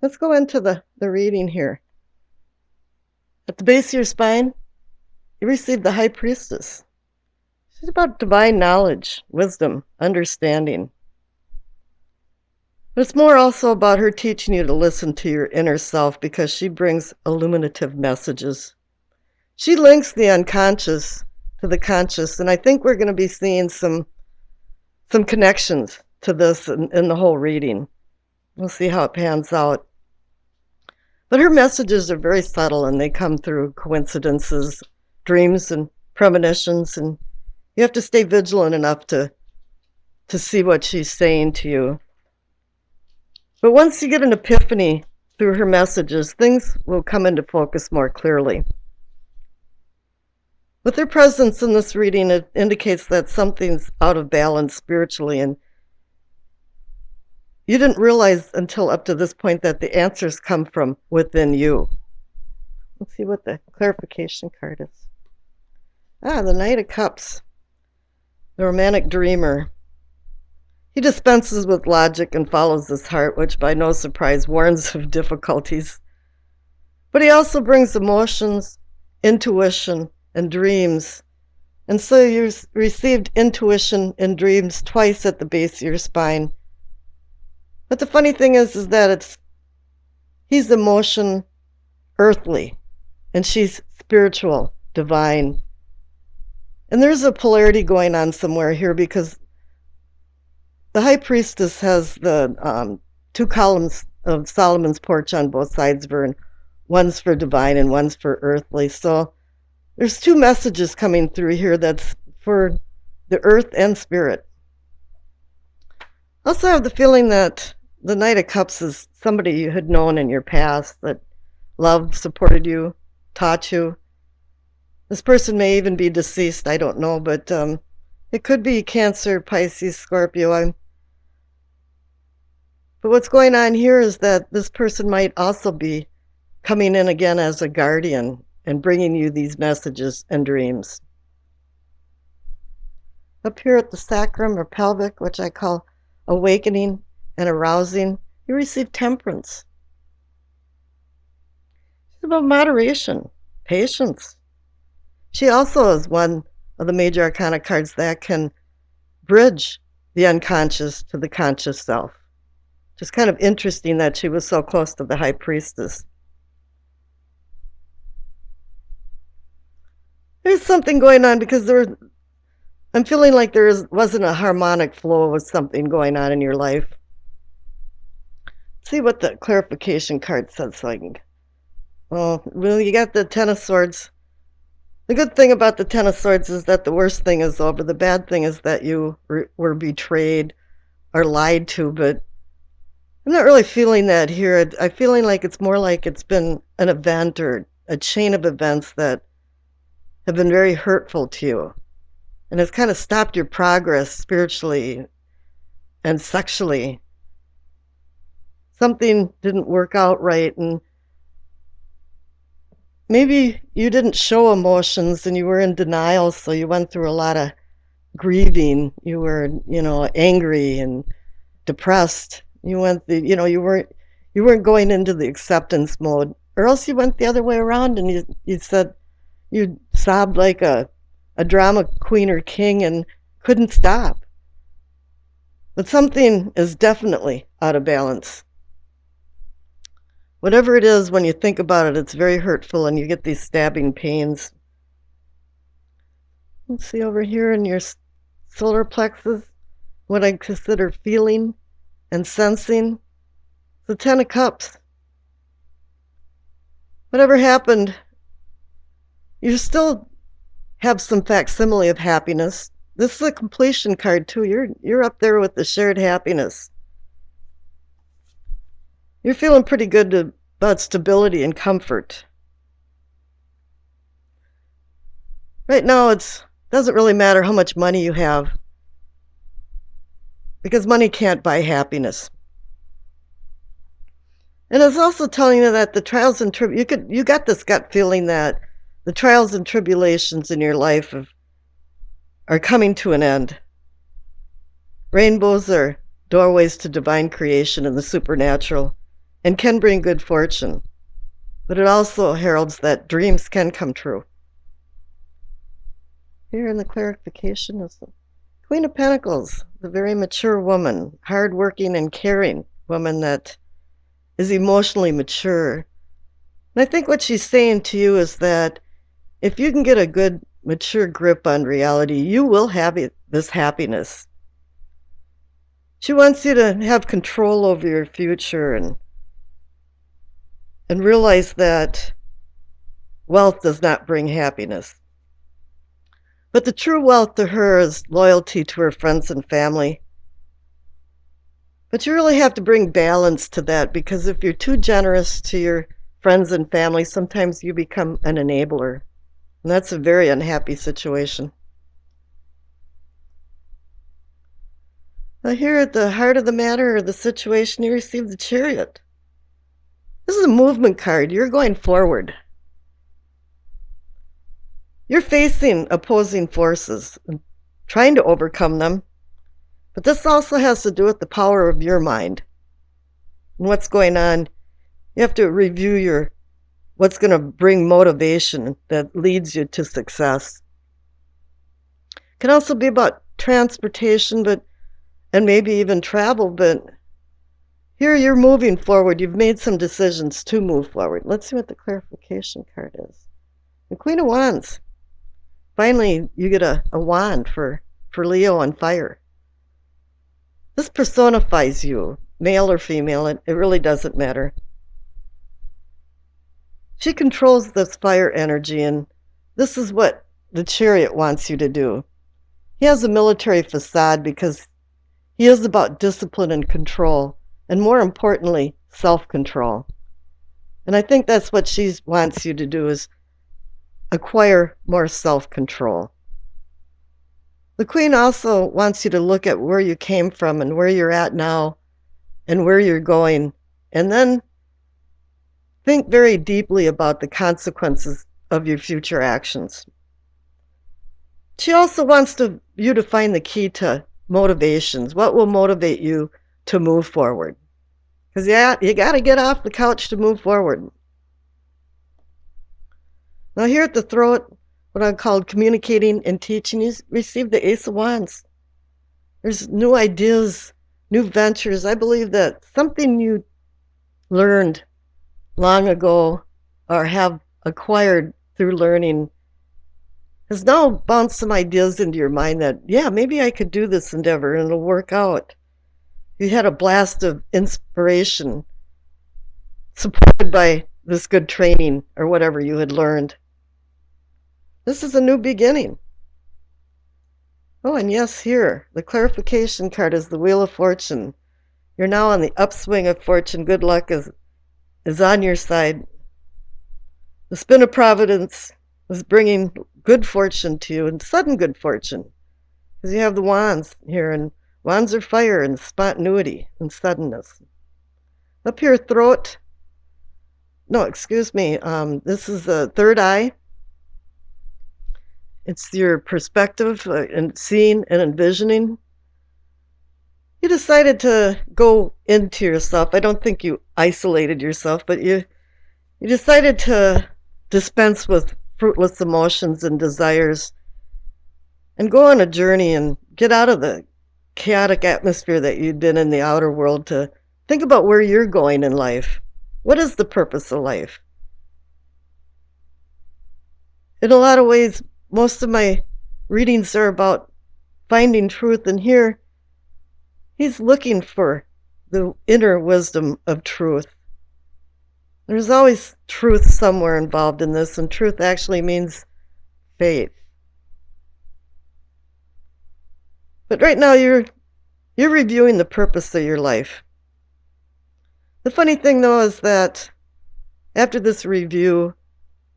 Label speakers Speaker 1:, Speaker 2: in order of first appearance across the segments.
Speaker 1: Let's go into the reading here. At the base of your spine, you receive the High Priestess. She's about divine knowledge, wisdom, understanding. But it's more also about her teaching you to listen to your inner self because she brings illuminative messages. She links the unconscious to the conscious, and I think we're going to be seeing some connections to this in the whole reading. We'll see how it pans out. But her messages are very subtle, and they come through coincidences, dreams, and premonitions, and you have to stay vigilant enough to see what she's saying to you. But once you get an epiphany through her messages, things will come into focus more clearly. With her presence in this reading, it indicates that something's out of balance spiritually, and you didn't realize until up to this point that the answers come from within you. Let's see what the clarification card is. The Knight of Cups, the romantic dreamer. He dispenses with logic and follows his heart, which by no surprise warns of difficulties. But he also brings emotions, intuition, and dreams. And so you received intuition and dreams twice at the base of your spine. But the funny thing is that he's emotion, earthly, and she's spiritual, divine. And there's a polarity going on somewhere here because the High Priestess has the two columns of Solomon's porch on both sides of her, and one's for divine and one's for earthly. So there's two messages coming through here that's for the earth and spirit. I also have the feeling that the Knight of Cups is somebody you had known in your past that loved, supported you, taught you. This person may even be deceased, I don't know, but it could be Cancer, Pisces, Scorpio. But what's going on here is that this person might also be coming in again as a guardian and bringing you these messages and dreams. Up here at the sacrum or pelvic, which I call awakening and arousing, you receive temperance. It's about moderation, patience. She also is one of the major arcana cards that can bridge the unconscious to the conscious self. Just kind of interesting that she was so close to the High Priestess. There's something going on because I'm feeling like wasn't a harmonic flow with something going on in your life. Let's see what the clarification card says so I can... Well, you got the Ten of Swords. The good thing about the Ten of Swords is that the worst thing is over. The bad thing is that you were betrayed or lied to, but I'm not really feeling that here. I'm feeling like it's more like it's been an event or a chain of events that have been very hurtful to you. And it's kind of stopped your progress spiritually and sexually. Something didn't work out right, and maybe you didn't show emotions and you were in denial, so you went through a lot of grieving. You were, angry and depressed. You weren't going into the acceptance mode, or else you went the other way around and you said you sobbed like a drama queen or king and couldn't stop. But something is definitely out of balance. Whatever it is, when you think about it, it's very hurtful and you get these stabbing pains. Let's see over here in your solar plexus, what I consider feeling and sensing. The Ten of Cups. Whatever happened, you still have some facsimile of happiness. This is a completion card too. You're up there with the shared happiness. You're feeling pretty good about stability and comfort. Right now, it doesn't really matter how much money you have, because money can't buy happiness. And it's also telling you that the trials and you got this gut feeling that the trials and tribulations in your life are coming to an end. Rainbows are doorways to divine creation and the supernatural. and can bring good fortune. But it also heralds that dreams can come true. Here in the clarification is the Queen of Pentacles, the very mature woman, hardworking and caring woman that is emotionally mature. And I think what she's saying to you is that if you can get a good, mature grip on reality, you will have this happiness. She wants you to have control over your future and realize that wealth does not bring happiness. But the true wealth to her is loyalty to her friends and family. But you really have to bring balance to that, because if you're too generous to your friends and family, sometimes you become an enabler. And that's a very unhappy situation. Now here at the heart of the matter or the situation, you receive the Chariot. This is a movement card. You're going forward. You're facing opposing forces and trying to overcome them. But this also has to do with the power of your mind and what's going on. You have to review what's going to bring motivation that leads you to success. It can also be about transportation, and maybe even travel, but here you're moving forward. You've made some decisions to move forward. Let's see what the clarification card is. The Queen of Wands. Finally, you get a wand for Leo on fire. This personifies you, male or female, it really doesn't matter. She controls this fire energy, and this is what the Chariot wants you to do. He has a military facade because he is about discipline and control, and more importantly, self-control. And I think that's what she wants you to do, is acquire more self-control. The Queen also wants you to look at where you came from and where you're at now and where you're going, and then think very deeply about the consequences of your future actions. She also wants you to find the key to motivations. What will motivate you to move forward? Because you got to get off the couch to move forward. Now here at the throat, what I call communicating and teaching, you receive the Ace of Wands. There's new ideas, new ventures. I believe that something you learned long ago or have acquired through learning has now bounced some ideas into your mind that, yeah, maybe I could do this endeavor and it'll work out. You had a blast of inspiration supported by this good training or whatever you had learned. This is a new beginning. Oh, and yes, here, the clarification card is the Wheel of Fortune. You're now on the upswing of fortune. Good luck is on your side. The spin of providence is bringing good fortune to you, and sudden good fortune. Because you have the wands here, and wands are fire and spontaneity and suddenness. Up here, throat. No, excuse me. This is the third eye. It's your perspective and seeing and envisioning. You decided to go into yourself. I don't think you isolated yourself, but you decided to dispense with fruitless emotions and desires and go on a journey and get out of the chaotic atmosphere that you'd been in the outer world to think about where you're going in life. What is the purpose of life? In a lot of ways, most of my readings are about finding truth, and here he's looking for the inner wisdom of truth. There's always truth somewhere involved in this, and truth actually means faith. But right now you're reviewing the purpose of your life. The funny thing, though, is that after this review,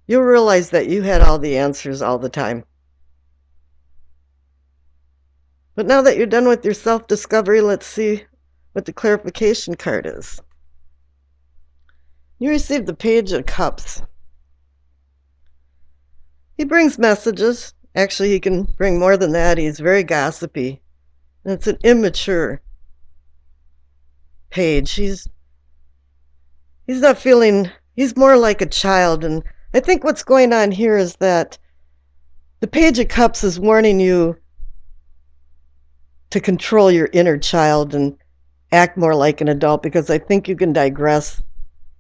Speaker 1: you'll realize that you had all the answers all the time. But now that you're done with your self-discovery, let's see what the clarification card is. You received the Page of Cups. He brings messages. Actually, he can bring more than that. He's very gossipy. And it's an immature page. He's not feeling, he's more like a child. And I think what's going on here is that the Page of Cups is warning you to control your inner child and act more like an adult, because I think you can digress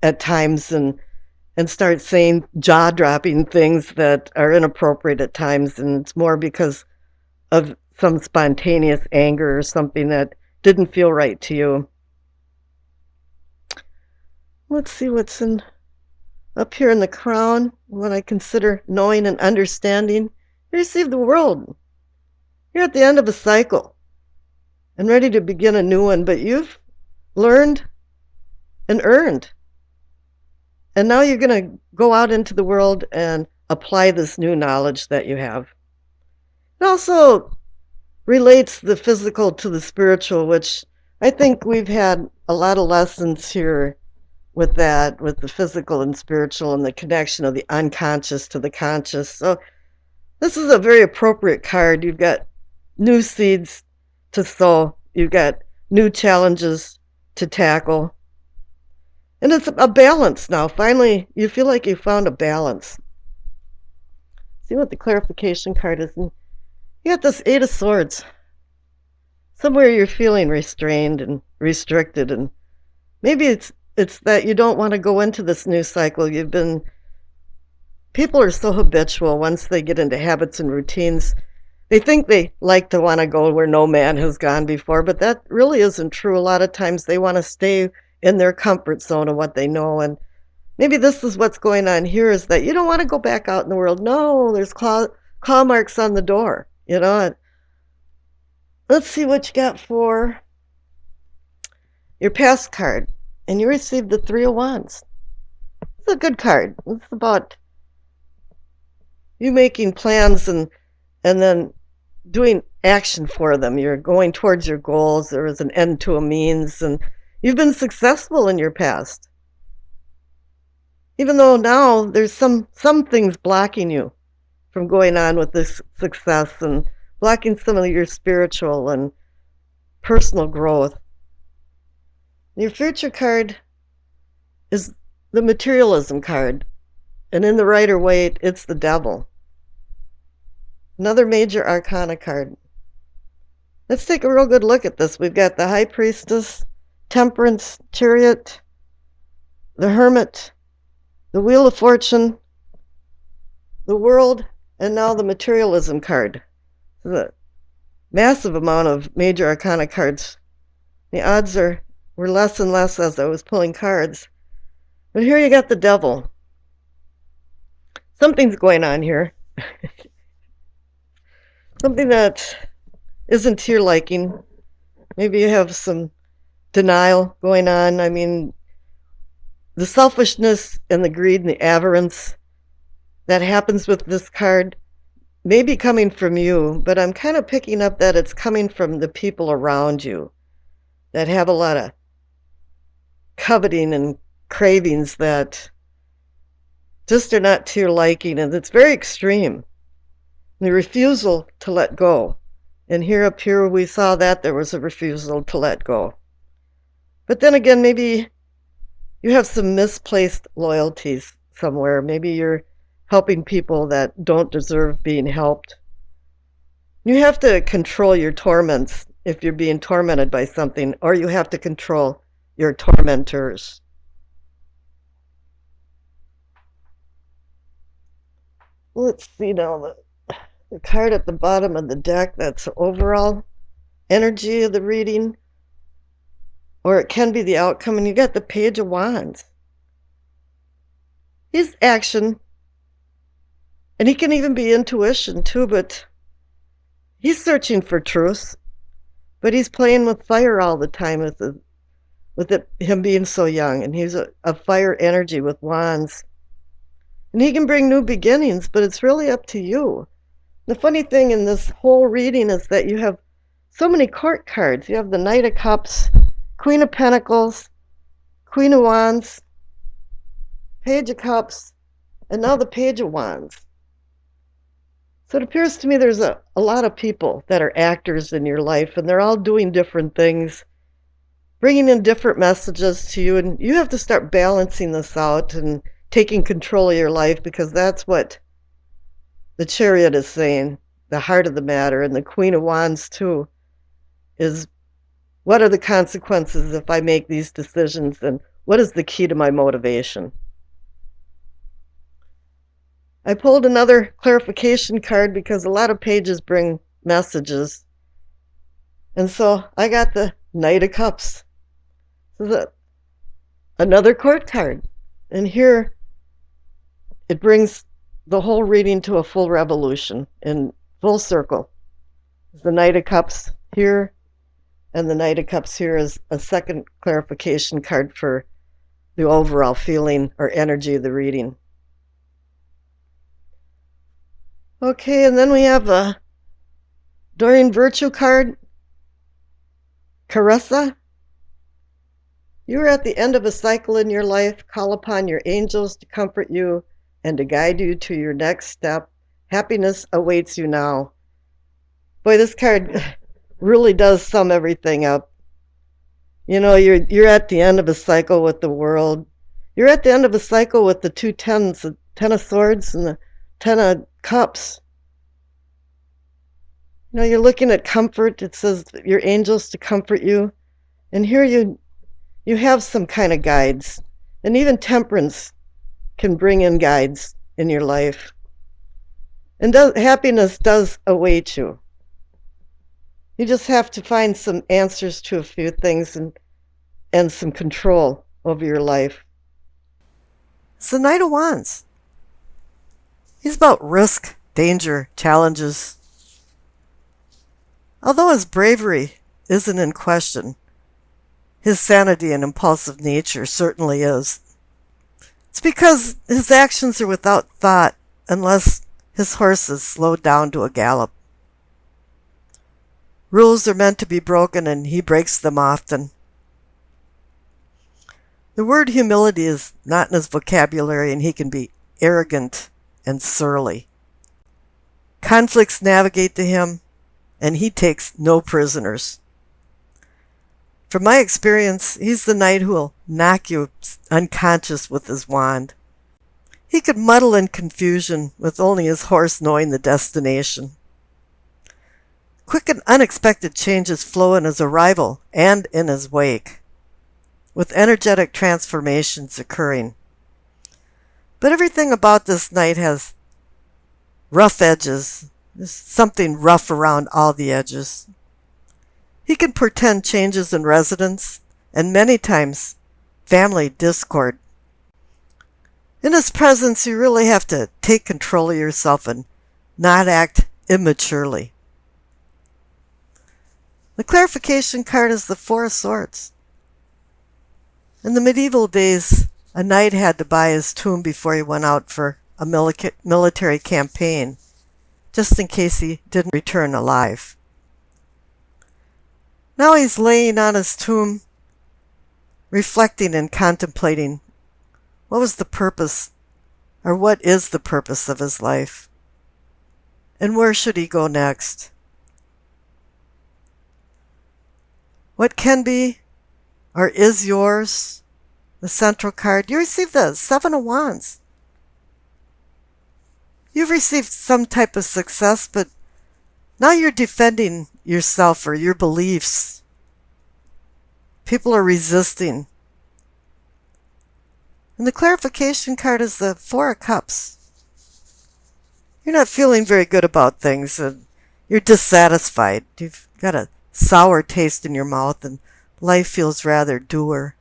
Speaker 1: at times and start saying jaw-dropping things that are inappropriate at times, and it's more because of some spontaneous anger or something that didn't feel right to you. Let's see what's up here in the crown, what I consider knowing and understanding. You receive the world. You're at the end of a cycle and ready to begin a new one, but you've learned and earned. And now you're going to go out into the world and apply this new knowledge that you have. It also relates the physical to the spiritual, which I think we've had a lot of lessons here with that, with the physical and spiritual and the connection of the unconscious to the conscious. So this is a very appropriate card. You've got new seeds to sow. You've got new challenges to tackle. And it's a balance now. Finally, you feel like you found a balance. See what the clarification card is. And you got this Eight of Swords. Somewhere you're feeling restrained and restricted, and maybe it's that you don't want to go into this new cycle. People are so habitual once they get into habits and routines. They think they like to want to go where no man has gone before, but that really isn't true. A lot of times they want to stay in their comfort zone of what they know. And maybe this is what's going on here, is that you don't want to go back out in the world. No, there's claw marks on the door, you know. And let's see what you got for your past card. And you received the Three of Wands. It's a good card. It's about you making plans and then doing action for them. You're going towards your goals. There is an end to a means, and you've been successful in your past. Even though now there's some things blocking you from going on with this success and blocking some of your spiritual and personal growth. Your future card is the materialism card, and in the Rider-Waite, it's the Devil. Another major arcana card. Let's take a real good look at this. We've got the High Priestess, Temperance, Chariot, the Hermit, the Wheel of Fortune, the World, and now the Materialism card. There's a massive amount of major arcana cards. The odds were less and less as I was pulling cards. But here you got the Devil. Something's going on here. Something that isn't to your liking. Maybe you have some denial going on. I mean, the selfishness and the greed and the avarice that happens with this card may be coming from you, but I'm kind of picking up that it's coming from the people around you that have a lot of coveting and cravings that just are not to your liking, and it's very extreme. The refusal to let go. And here up here we saw that there was a refusal to let go. But then again, maybe you have some misplaced loyalties somewhere. Maybe you're helping people that don't deserve being helped. You have to control your torments if you're being tormented by something, or you have to control your tormentors. Let's see now the card at the bottom of the deck. That's the overall energy of the reading, or it can be the outcome. And you got the Page of Wands. He's action, and he can even be intuition too, but he's searching for truth, but he's playing with fire all the time with him being so young, and he's a fire energy with wands. And he can bring new beginnings, but it's really up to you. The funny thing in this whole reading is that you have so many court cards. You have the Knight of Cups, Queen of Pentacles, Queen of Wands, Page of Cups, and now the Page of Wands. So it appears to me there's a lot of people that are actors in your life, and they're all doing different things. bringing in different messages to you, and you have to start balancing this out and taking control of your life, because that's what the Chariot is saying, the heart of the matter, and the Queen of Wands too, is what are the consequences if I make these decisions, and what is the key to my motivation? I pulled another clarification card because a lot of pages bring messages. And so I got the Knight of Cups. Another court card. And here it brings the whole reading to a full revolution in full circle. The Knight of Cups here, and the Knight of Cups here is a second clarification card for the overall feeling or energy of the reading. Okay, and then we have a Doreen Virtue card. Caressa, you are at the end of a cycle in your life. Call upon your angels to comfort you and to guide you to your next step. Happiness awaits you now. Boy, this card really does sum everything up. You know, you're at the end of a cycle with the world. You're at the end of a cycle with the two tens, the Ten of Swords and the Ten of Cups. You know, you're looking at comfort. It says your angels to comfort you. And here you have some kind of guides. And even temperance can bring in guides in your life. And happiness does await you. You just have to find some answers to a few things and some control over your life. It's the Knight of Wands. He's about risk, danger, challenges. Although his bravery isn't in question, his sanity and impulsive nature certainly is. It's because his actions are without thought unless his horse is slowed down to a gallop. Rules are meant to be broken, and he breaks them often. The word humility is not in his vocabulary, and he can be arrogant and surly. Conflicts navigate to him, and he takes no prisoners. From my experience, he's the knight who will knock you unconscious with his wand. He could muddle in confusion with only his horse knowing the destination. Quick and unexpected changes flow in his arrival and in his wake, with energetic transformations occurring. But everything about this knight has rough edges. There's something rough around all the edges. He can portend changes in residence and many times family discord. In his presence, you really have to take control of yourself and not act immaturely. The clarification card is the Four of Swords. In the medieval days, a knight had to buy his tomb before he went out for a military campaign, just in case he didn't return alive. Now he's laying on his tomb, reflecting and contemplating what was the purpose, or what is the purpose of his life, and where should he go next. What can be or is yours, the central card. You received the Seven of Wands. You've received some type of success, but now you're defending yourself or your beliefs. People are resisting. And the clarification card is the Four of Cups. You're not feeling very good about things, and you're dissatisfied. You've got a sour taste in your mouth, and life feels rather dour.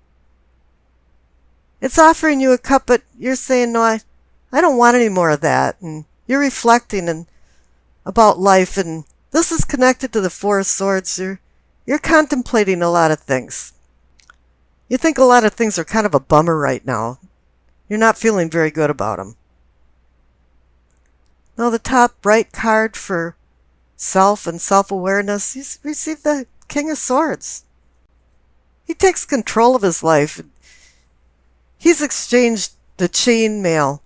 Speaker 1: It's offering you a cup, but you're saying, no, I don't want any more of that. And you're reflecting about life, and this is connected to the Four of Swords. You're contemplating a lot of things. You think a lot of things are kind of a bummer right now. You're not feeling very good about them. Now the top right card for self and self-awareness, he's received the King of Swords. He takes control of his life. He's exchanged the chain mail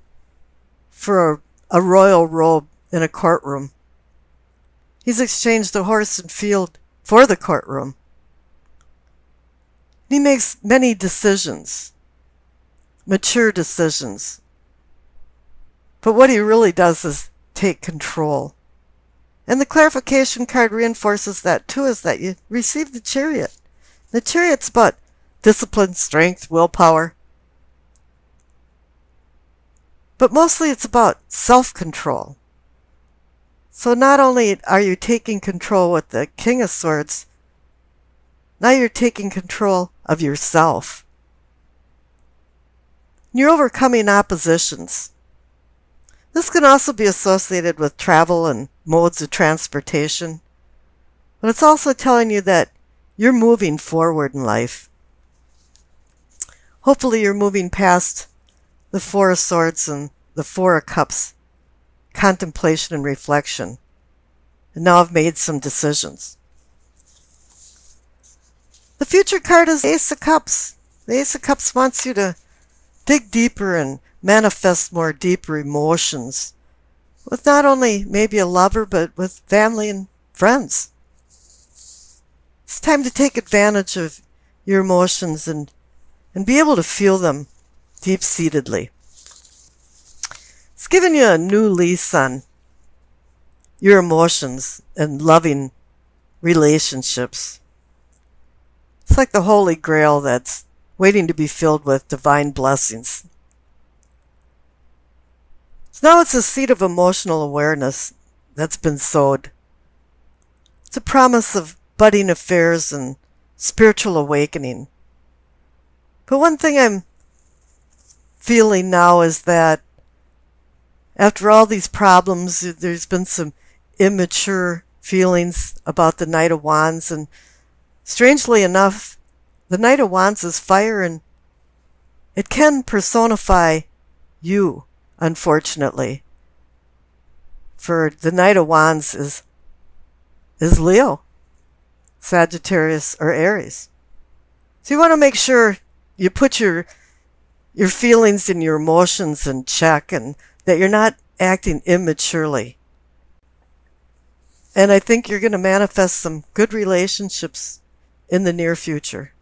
Speaker 1: for a royal robe in a courtroom. He's exchanged the horse and field for the courtroom. He makes many decisions, mature decisions. But what he really does is take control. And the clarification card reinforces that too, is that you receive the Chariot. The Chariot's about discipline, strength, willpower. But mostly it's about self-control. So not only are you taking control with the King of Swords, now you're taking control of yourself. You're overcoming oppositions. This can also be associated with travel and modes of transportation. But it's also telling you that you're moving forward in life. Hopefully you're moving past the Four of Swords and the Four of Cups, contemplation and reflection. And now I've made some decisions. The future card is the Ace of Cups. The Ace of Cups wants you to dig deeper and manifest more deeper emotions with not only maybe a lover, but with family and friends. It's time to take advantage of your emotions and be able to feel them deep-seatedly. It's giving you a new lease on your emotions and loving relationships. It's like the Holy Grail that's waiting to be filled with divine blessings. So now it's a seed of emotional awareness that's been sowed. It's a promise of budding affairs and spiritual awakening. But one thing I'm feeling now is that after all these problems, there's been some immature feelings about the Knight of Wands, and strangely enough, the Knight of Wands is fire, and it can personify you, unfortunately. For the Knight of Wands is Leo, Sagittarius, or Aries. So you want to make sure you put your feelings and your emotions in check, and that you're not acting immaturely. And I think you're going to manifest some good relationships in the near future.